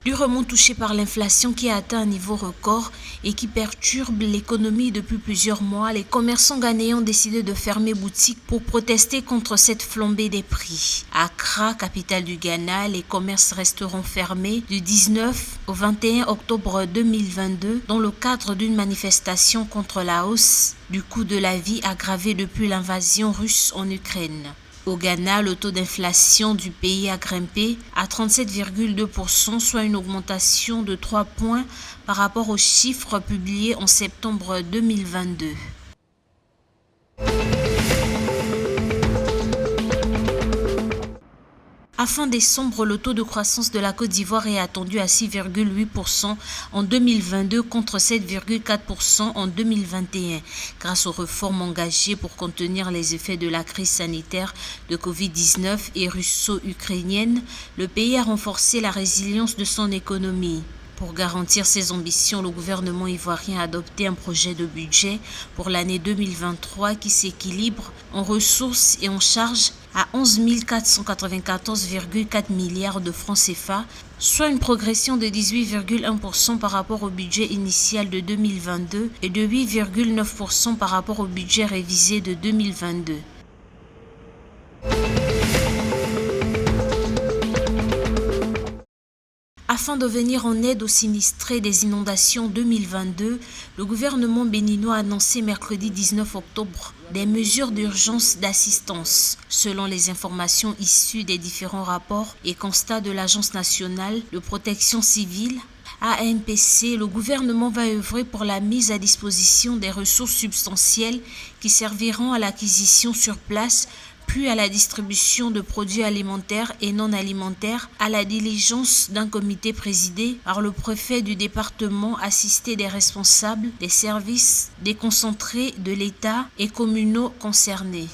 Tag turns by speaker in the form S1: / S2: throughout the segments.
S1: Durement touché par l'inflation qui a atteint un niveau record et qui perturbe l'économie depuis plusieurs mois, les commerçants ghanéens ont décidé de fermer boutique pour protester contre cette flambée des prix. À Accra, capitale du Ghana, les commerces resteront fermés du 19 au 21 octobre 2022 dans le cadre d'une manifestation contre la hausse du coût de la vie aggravée depuis l'invasion russe en Ukraine. Au Ghana, le taux d'inflation du pays a grimpé à 37,2%, soit une augmentation de 3 points par rapport aux chiffres publiés en septembre 2022. À fin décembre, le taux de croissance de la Côte d'Ivoire est attendu à 6,8% en 2022 contre 7,4% en 2021. Grâce aux réformes engagées pour contenir les effets de la crise sanitaire de Covid-19 et russo-ukrainienne, le pays a renforcé la résilience de son économie. Pour garantir ses ambitions, le gouvernement ivoirien a adopté un projet de budget pour l'année 2023 qui s'équilibre en ressources et en charges à 11 494,4 milliards de francs CFA, soit une progression de 18,1% par rapport au budget initial de 2022 et de 8,9% par rapport au budget révisé de 2022. Afin de venir en aide aux sinistrés des inondations 2022, le gouvernement béninois a annoncé mercredi 19 octobre des mesures d'urgence d'assistance. Selon les informations issues des différents rapports et constats de l'Agence nationale de protection civile, ANPC, le gouvernement va œuvrer pour la mise à disposition des ressources substantielles qui serviront à l'acquisition sur place puis à la distribution de produits alimentaires et non alimentaires à la diligence d'un comité présidé par le préfet du département assisté des responsables des services déconcentrés de l'État et communaux concernés.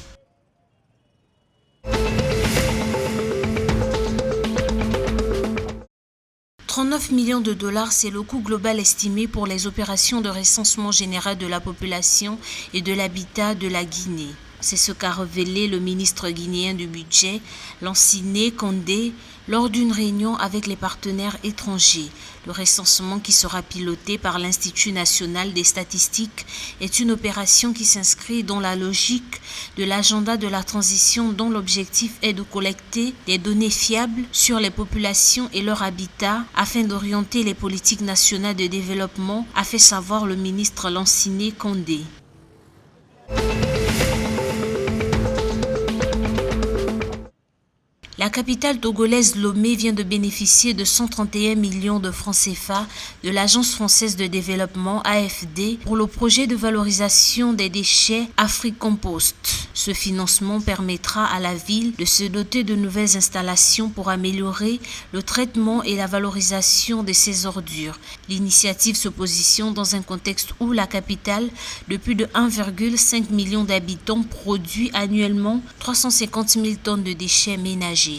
S1: 39 millions de dollars, c'est le coût global estimé pour les opérations de recensement général de la population et de l'habitat de la Guinée. C'est ce qu'a révélé le ministre guinéen du budget, Lansine Condé, lors d'une réunion avec les partenaires étrangers. Le recensement qui sera piloté par l'Institut national des statistiques est une opération qui s'inscrit dans la logique de l'agenda de la transition dont l'objectif est de collecter des données fiables sur les populations et leur habitat afin d'orienter les politiques nationales de développement, a fait savoir le ministre Lansine Condé. La capitale togolaise Lomé vient de bénéficier de 131 millions de francs CFA de l'Agence française de développement AFD pour le projet de valorisation des déchets AfriCompost. Ce financement permettra à la ville de se doter de nouvelles installations pour améliorer le traitement et la valorisation de ses ordures. L'initiative se positionne dans un contexte où la capitale, de plus de 1,5 million d'habitants, produit annuellement 350 000 tonnes de déchets ménagers.